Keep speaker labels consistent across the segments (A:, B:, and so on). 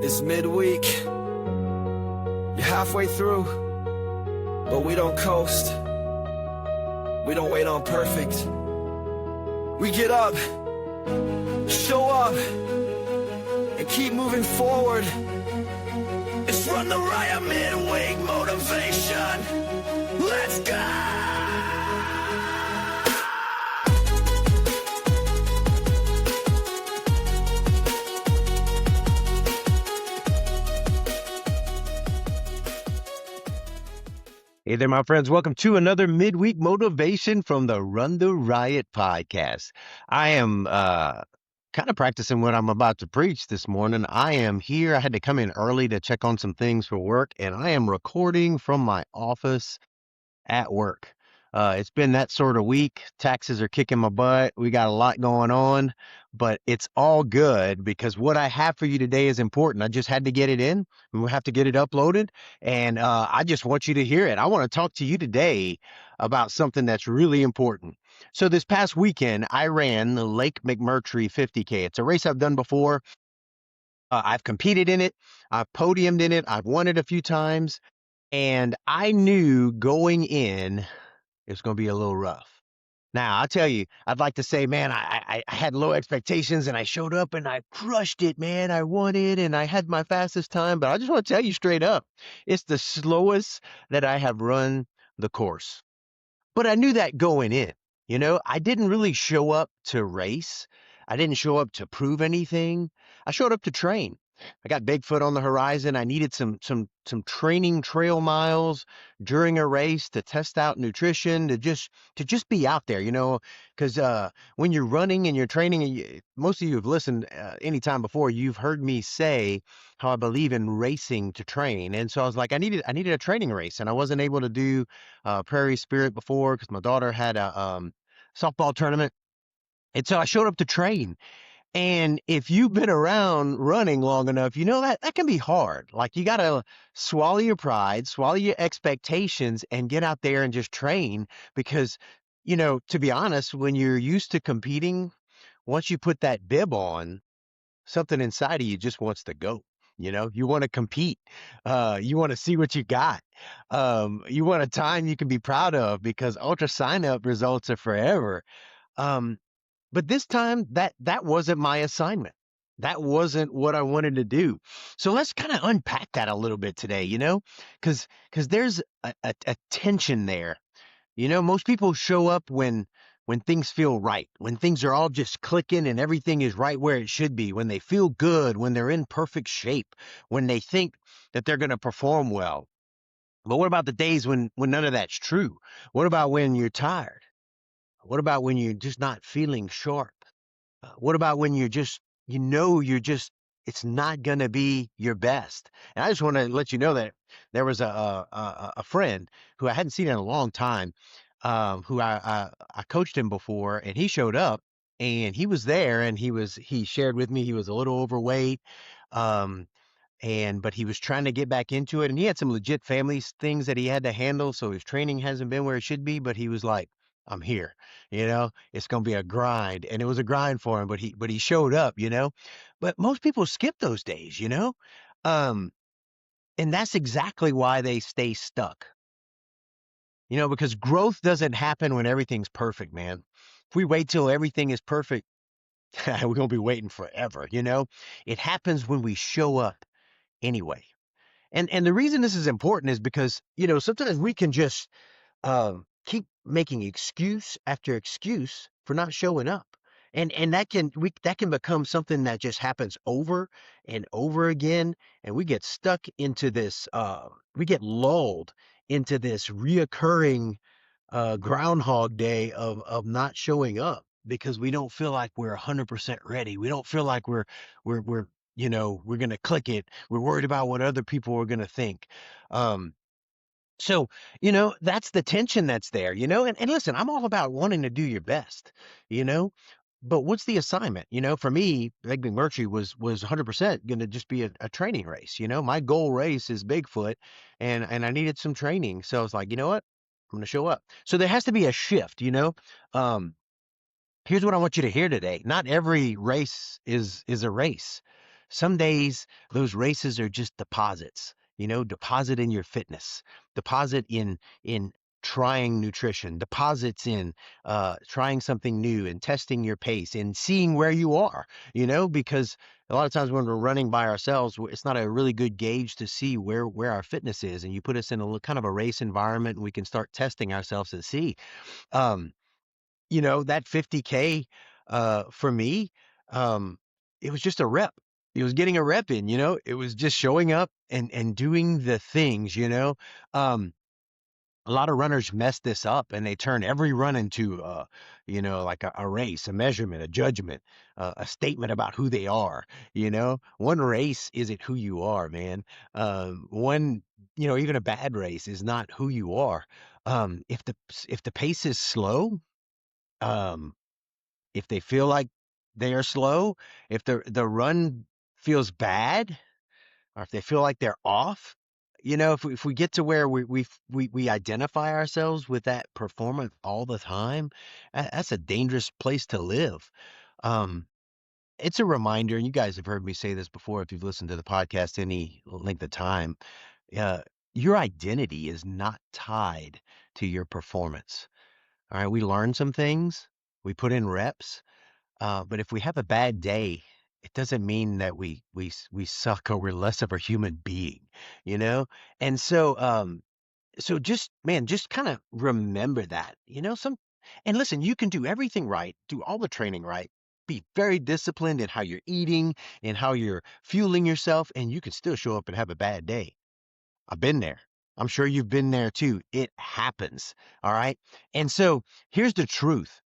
A: It's midweek. You're halfway through, but we don't coast. We don't wait on perfect. We get up, show up, and keep moving forward. It's Run the Riot midweek motivation. Let's go!
B: Hey there, my friends. Welcome to another midweek motivation from the Run the Riot podcast. I am kind of practicing what I'm about to preach this morning. I am here. I had to come in early to check on some things for work, and I am recording from my office at work. It's been that sort of week. Taxes are kicking my butt. We got a lot going on, but it's all good because what I have for you today is important. I just had to get it in. We have to get it uploaded, and I just want you to hear it. I want to talk to you today about something that's really important. So this past weekend, I ran the Lake McMurtry 50K. It's a race I've done before. I've competed in it. I've podiumed in it. I've won it a few times. And I knew going in, it was going to be a little rough. Now, I'll tell you, I'd like to say, man, I had low expectations and I showed up and I crushed it, man. I won it and I had my fastest time. But I just want to tell you straight up, it's the slowest that I have run the course. But I knew that going in. I didn't really show up to race. I didn't show up to prove anything. I showed up to train. I got Bigfoot on the horizon. I needed some training trail miles during a race to test out nutrition, to just be out there, because when you're running and you're training, and most of you have listened anytime before, you've heard me say how I believe in racing to train. And so I was like, I needed a training race, and I wasn't able to do Prairie Spirit before because my daughter had a softball tournament. And so I showed up to train. And if you've been around running long enough, you know that can be hard. Like you got to swallow your pride, swallow your expectations, and get out there and just train because, to be honest, when you're used to competing, once you put that bib on, something inside of you just wants to go. You want to compete. You want to see what you got. You want a time you can be proud of because ultra sign up results are forever. But this time that wasn't my assignment. That wasn't what I wanted to do. So let's kind of unpack that a little bit today, because there's a tension there. Most people show up when things feel right, when things are all just clicking and everything is right where it should be, when they feel good, when they're in perfect shape, when they think that they're going to perform well. But what about the days when none of that's true? What about when you're tired? What about when you're just not feeling sharp? What about when it's not going to be your best? And I just want to let you know that there was a friend who I hadn't seen in a long time, who I coached him before, and he showed up and he was there and he shared with me he was a little overweight, but he was trying to get back into it, and he had some legit family things that he had to handle, so his training hasn't been where it should be, but he was like, I'm here, it's going to be a grind. And it was a grind for him, but he showed up, but most people skip those days, and that's exactly why they stay stuck, because growth doesn't happen when everything's perfect, man. If we wait till everything is perfect, we're going to be waiting forever. It happens when we show up anyway. And the reason this is important is because, sometimes we can just, keep making excuse after excuse for not showing up. And that can become something that just happens over and over again. And we get stuck into this, we get lulled into this reoccurring Groundhog Day of not showing up because we don't feel like we're 100% ready. We don't feel like we're we're going to click it. We're worried about what other people are going to think. So, that's the tension that's there, and listen, I'm all about wanting to do your best, you know, but what's the assignment? For me, Lake McMurtry was 100% going to just be a training race. My goal race is Bigfoot, and I needed some training. So I was like, you know what? I'm going to show up. So there has to be a shift, Here's what I want you to hear today. Not every race is a race. Some days those races are just deposits, deposit in your fitness, deposit in trying nutrition, deposits in trying something new and testing your pace and seeing where you are, because a lot of times when we're running by ourselves, it's not a really good gauge to see where our fitness is. And you put us in a kind of a race environment, and we can start testing ourselves and see. Um, that 50K for me, um, it was just a rep. It was getting a rep in, it was just showing up and doing the things, Um, a lot of runners mess this up and they turn every run into like a race, a measurement, a judgment, a statement about who they are. One race isn't who you are, man. One, even a bad race is not who you are. If the pace is slow, um if they feel like they are slow, if the run feels bad, or if they feel like they're off, if we get to where we identify ourselves with that performance all the time, that's a dangerous place to live. Um, it's a reminder, and you guys have heard me say this before if you've listened to the podcast any length of time. Uh, your identity is not tied to your performance. All right, we learn some things, we put in reps, but if we have a bad day, it doesn't mean that we suck or we're less of a human being, you know? And so just man, just kind of remember that, and listen, you can do everything right, do all the training right, be very disciplined in how you're eating and how you're fueling yourself, and you can still show up and have a bad day. I've been there. I'm sure you've been there too. It happens. All right. And so here's the truth.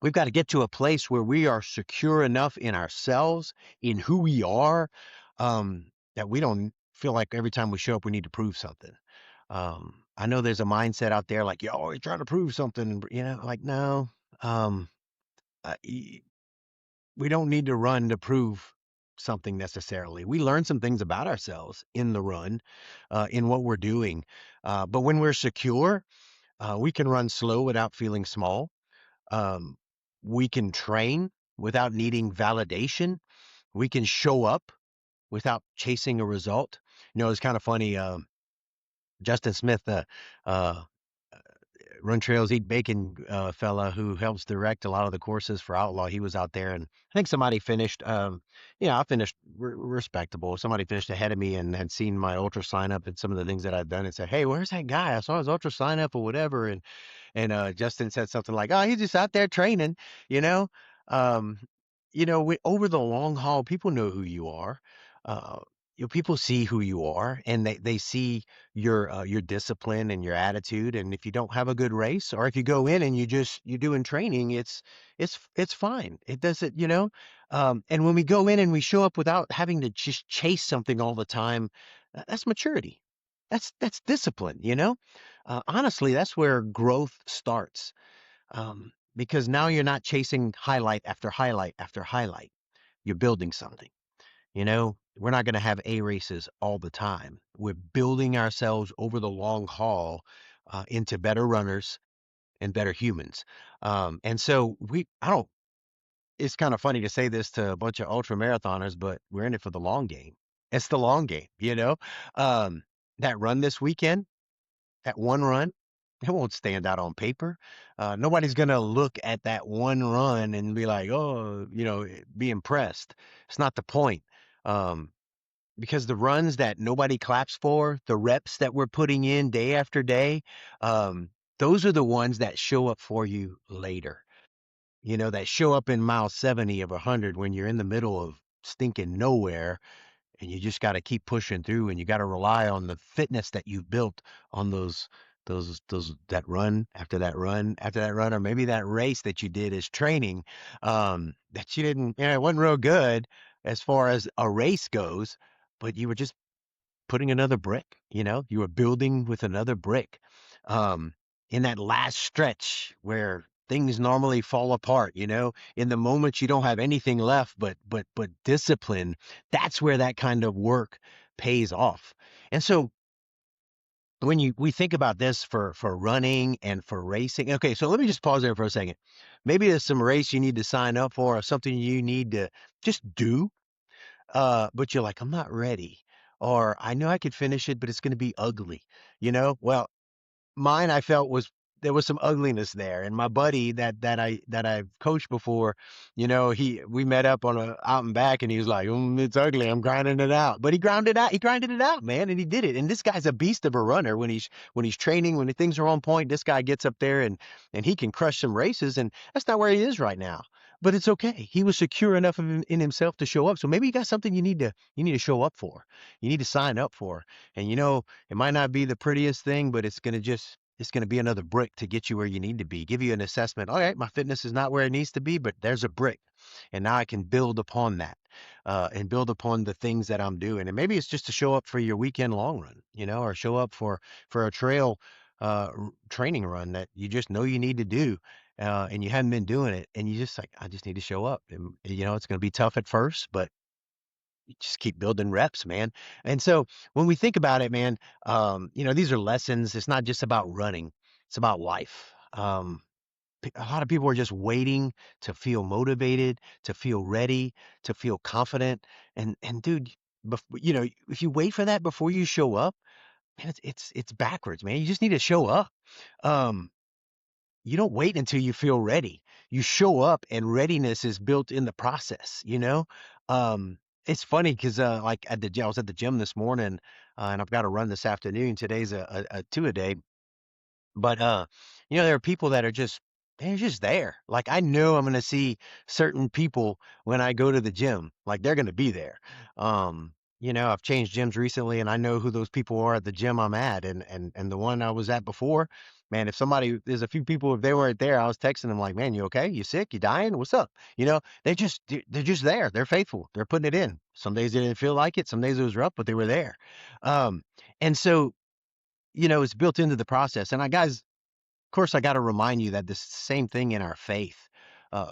B: We've got to get to a place where we are secure enough in ourselves, in who we are, that we don't feel like every time we show up, we need to prove something. I know there's a mindset out there like, you're always trying to prove something, like, no, um, we don't need to run to prove something necessarily. We learn some things about ourselves in the run, in what we're doing. But when we're secure, we can run slow without feeling small. Um, we can train without needing validation. We can show up without chasing a result. It's kind of funny. Justin Smith, uh, Run Trails Eat Bacon fella who helps direct a lot of the courses for Outlaw. He was out there, and I think somebody finished. I finished respectable. Somebody finished ahead of me and had seen my ultra sign up and some of the things that I've done, and said, "Hey, where's that guy? I saw his ultra sign up or whatever." And Justin said something like, "Oh, he's just out there training," you know. Um, over the long haul, people know who you are. Uh, people see who you are, and they see your discipline and your attitude. And if you don't have a good race, or if you go in and you're doing training, it's fine. It doesn't, And when we go in and we show up without having to just chase something all the time, that's maturity. That's discipline, honestly, that's where growth starts. Because now you're not chasing highlight after highlight after highlight. You're building something. We're not going to have A races all the time. We're building ourselves over the long haul into better runners and better humans. And so I don't, it's kind of funny to say this to a bunch of ultra marathoners, but we're in it for the long game. It's the long game. Um, that run this weekend, that one run, it won't stand out on paper. Nobody's going to look at that one run and be like, oh, be impressed. It's not the point. Um, because the runs that nobody claps for, the reps that we're putting in day after day, um, those are the ones that show up for you later. That show up in mile 70 of 100 when you're in the middle of stinking nowhere, and you just got to keep pushing through, and you got to rely on the fitness that you've built on those that run after that run after that run, or maybe that race that you did as training, that you didn't, it wasn't real good as far as a race goes, but you were just putting another brick, you were building with another brick. Um, in that last stretch where things normally fall apart, in the moments you don't have anything left but discipline, that's where that kind of work pays off. And so when we think about this for running and for racing, okay, so let me just pause there for a second. Maybe there's some race you need to sign up for or something you need to just do. but you're like, I'm not ready. Or I know I could finish it, but it's going to be ugly, Well, mine I felt was there was some ugliness there. And my buddy that I've coached before, we met up on a out and back and he was like, it's ugly. I'm grinding it out. But he grounded it out. He grinded it out, man, and he did it. And this guy's a beast of a runner when he's training, when things are on point. This guy gets up there and he can crush some races. And that's not where he is right now. But it's okay. He was secure enough in himself to show up. So maybe you got something you need to show up for. You need to sign up for. And it might not be the prettiest thing, but it's going to be another brick to get you where you need to be. Give you an assessment. All right, my fitness is not where it needs to be, but there's a brick. And now I can build upon that and build upon the things that I'm doing. And maybe it's just to show up for your weekend long run, or show up for a trail training run that you just know you need to do. And you haven't been doing it. And you just like, I just need to show up. And, it's going to be tough at first, but you just keep building reps, man. And so when we think about it, man, these are lessons. It's not just about running, it's about life. A lot of people are just waiting to feel motivated, to feel ready, to feel confident. And dude, if you wait for that before you show up, man, it's backwards, man. You just need to show up. Um, you don't wait until you feel ready. You show up and readiness is built in the process. Um, it's funny because like I was at the gym this morning, and I've got to run this afternoon. Today's a two-a-day. But there are people that they're just there. Like I know I'm gonna see certain people when I go to the gym. Like they're gonna be there. I've changed gyms recently and I know who those people are at the gym I'm at. And the one I was at before, man, there's a few people, if they weren't there, I was texting them like, man, you okay? You sick? You dying? What's up? They're just there. They're faithful. They're putting it in. Some days they didn't feel like it, some days it was rough, but they were there. And so it's built into the process. And guys, of course, I got to remind you that this same thing in our faith.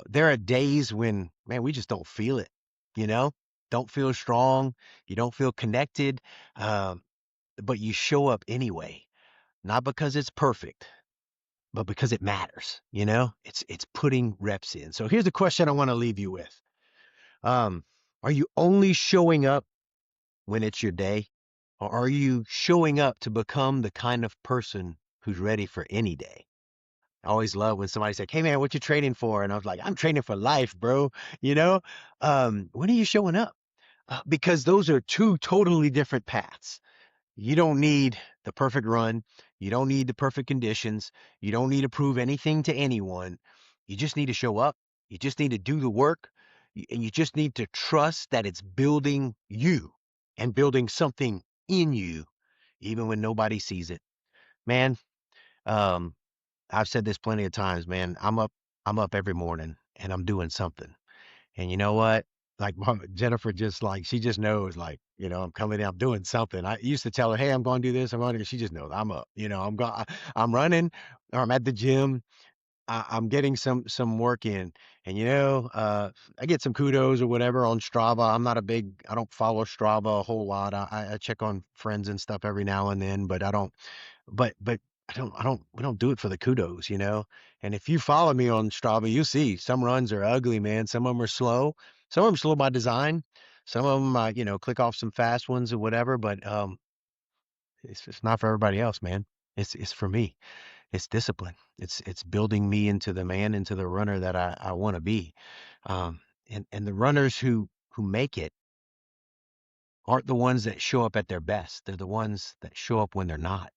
B: There are days when, man, we just don't feel it, you know, don't feel strong. You don't feel connected, um, but you show up anyway, not because it's perfect, but because it matters. It's putting reps in. So here's the question I want to leave you with. Um, are you only showing up when it's your day, or are you showing up to become the kind of person who's ready for any day? I always love when somebody's like, "Hey man, what you training for?" And I was like, "I'm training for life, bro." You know, when are you showing up? Because those are two totally different paths. You don't need the perfect run. You don't need the perfect conditions. You don't need to prove anything to anyone. You just need to show up. You just need to do the work. And you just need to trust that it's building you and building something in you, even when nobody sees it. Man, um, I've said this plenty of times, man. I'm up every morning and I'm doing something. And you know what? Like Jennifer just like she just knows like, I'm coming in, I'm doing something. I used to tell her, "Hey, I'm going to do this. I'm going to," she just knows I'm up. I'm running or I'm at the gym. I'm getting some work in. And I get some kudos or whatever on Strava. I don't follow Strava a whole lot. I check on friends and stuff every now and then, but I don't but we don't do it for the kudos. And if you follow me on Strava, you see some runs are ugly, man. Some of them are slow. Some of them slow by design. Some of them, click off some fast ones or whatever. But it's not for everybody else, man. It's for me. It's discipline. It's building me into the runner that I want to be. Um, and the runners who make it aren't the ones that show up at their best. They're the ones that show up when they're not,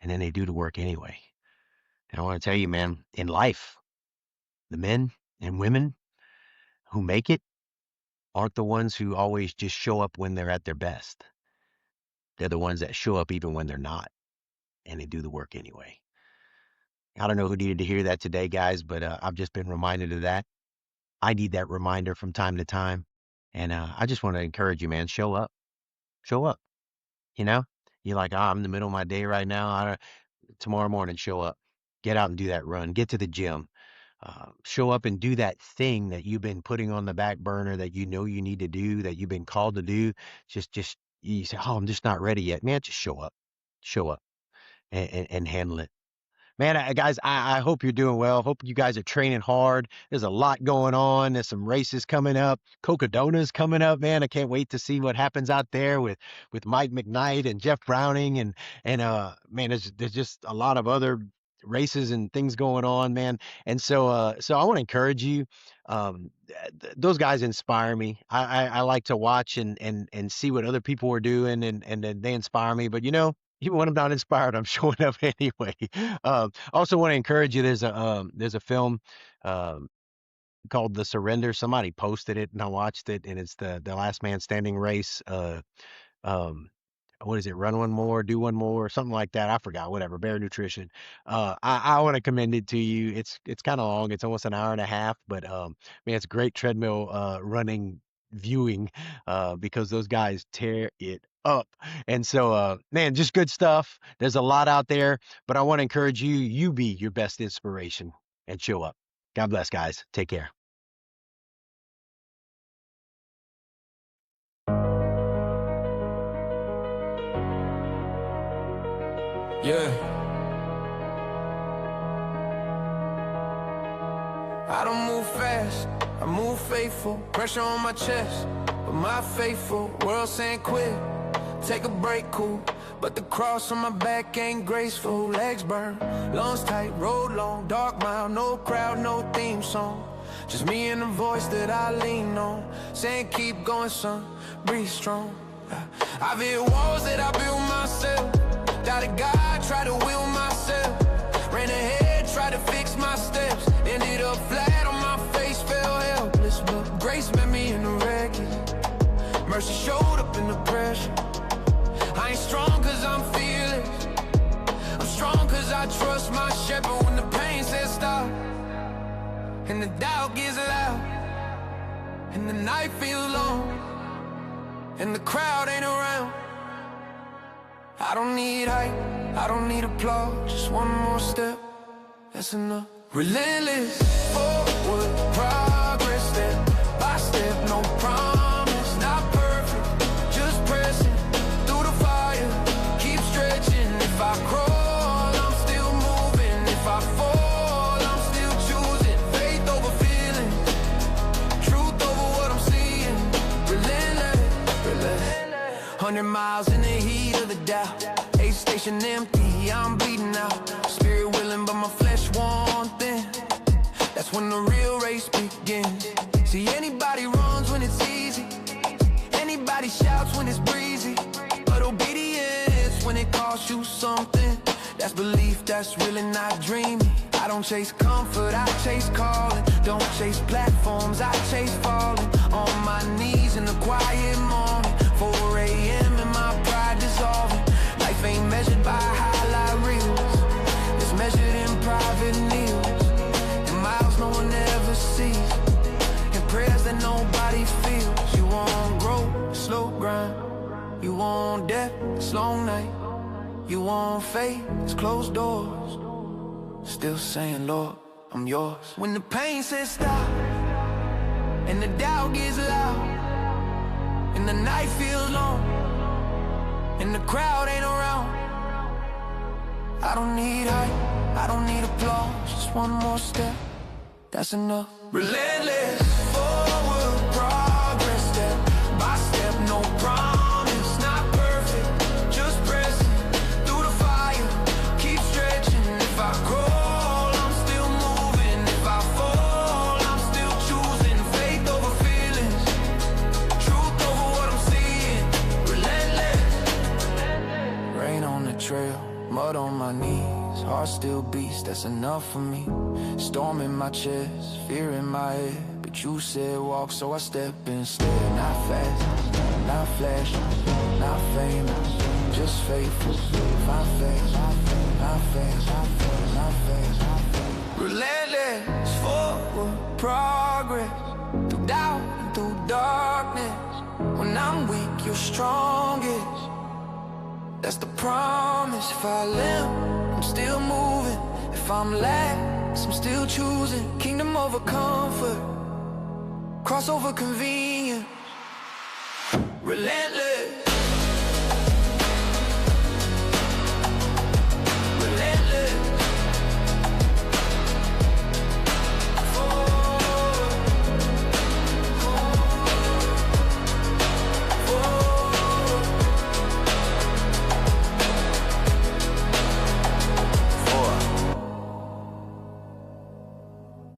B: and then they do the work anyway. And I want to tell you, man, in life, the men and women who make it aren't the ones who always just show up when they're at their best. They're the ones that show up even when they're not, and they do the work anyway. I don't know who needed to hear that today, guys, but I've just been reminded of that. I need that reminder from time to time. And I just want to encourage you, man, show up. Show up. You know, you're like, I'm in the middle of my day right now. Tomorrow morning, show up. Get out and do that run. Get to the gym. Show up and do that thing that you've been putting on the back burner that you know you need to do, that you've been called to do. Just you say, "Oh, I'm just not ready yet." Man, just show up. Show up and handle it. Man, guys, I hope you're doing well. Hope you guys are training hard. There's a lot going on. There's some races coming up. Cocadona's coming up, man. I can't wait to see what happens out there with Mike McKnight and Jeff Browning and man, there's just a lot of other races and things going on, man. And so I want to encourage you. Those guys inspire me. I like to watch and see what other people are doing and then they inspire me. But even when I'm not inspired, I'm showing up anyway. Also want to encourage you. There's a film um, called The Surrender. Somebody posted it and I watched it, and it's the Last Man Standing race. Um, what is it? Run one more, do one more, something like that. I forgot. Whatever. Bear Nutrition. I want to commend it to you. It's kind of long. It's almost an hour and a half, but man, it's great treadmill running viewing because those guys tear it up. And so man, just good stuff. There's a lot out there, but I want to encourage you. You be your best inspiration and show up. God bless, guys. Take care.
A: Yeah. I don't move fast, I move faithful. Pressure on my chest, but my faithful world saying quit. Take a break, cool. But the cross on my back ain't graceful. Legs burn, lungs tight, road long, dark mile, no crowd, no theme song. Just me and the voice that I lean on, saying keep going, son, breathe strong. I've hit walls that I built myself. Doubted God, tried to will myself. Ran ahead, tried to fix my steps. Ended up flat on my face, fell helpless. But grace met me in the wreckage. Mercy showed up in the pressure. I ain't strong cause I'm fearless. I'm strong cause I trust my shepherd. When the pain says stop and the doubt gets loud and the night feels long and the crowd ain't around, I don't need hype, I don't need applause. Just one more step, that's enough. Relentless, forward progress, step by step, no promise. Not perfect, just pressing through the fire. Keep stretching. If I crawl, I'm still moving. If I fall, I'm still choosing. Faith over feeling, truth over what I'm seeing. Relentless, relentless. 100 miles in the heat of the doubt. Aid station empty, I'm bleeding out. Spirit willing, but my flesh won't thin. That's when the real race begins. See, anybody runs when it's easy. Anybody shouts when it's breezy. But obedience when it costs you something. That's belief, that's really not dreaming. I don't chase comfort, I chase calling. Don't chase platforms, I chase falling. On my knees in the quiet morning. 4 a.m. and my pride dissolving. Life ain't measured by highlight reels. It's measured in private kneels. And miles no one ever sees. And prayers that nobody feels. You want growth, slow grind. You want death, it's long night. You want faith, it's closed doors. Still saying, Lord, I'm yours. When the pain says stop and the doubt gets loud and the night feels long and the crowd ain't around, I don't need hype, I don't need applause. Just one more step, that's enough. Relentless, forward progress, step by step, no promise. Not perfect, just pressing through the fire. Keep stretching. If I crawl, I'm still moving. If I fall, I'm still choosing. Faith over feelings, truth over what I'm seeing. Relentless. Rain on the trail, mud on my knees, heart still beats, that's enough for me. Storm in my chest, fear in my head, but you said walk, so I step instead. Not fast, not flash, not famous, just faithful. Not fast, not fast, not fast. Relentless, forward progress, through doubt and through darkness. When I'm weak, you're strongest. That's the promise. If I limp, I'm still moving. If I'm lax, I'm still choosing. Kingdom over comfort, cross over convenience. Relentless.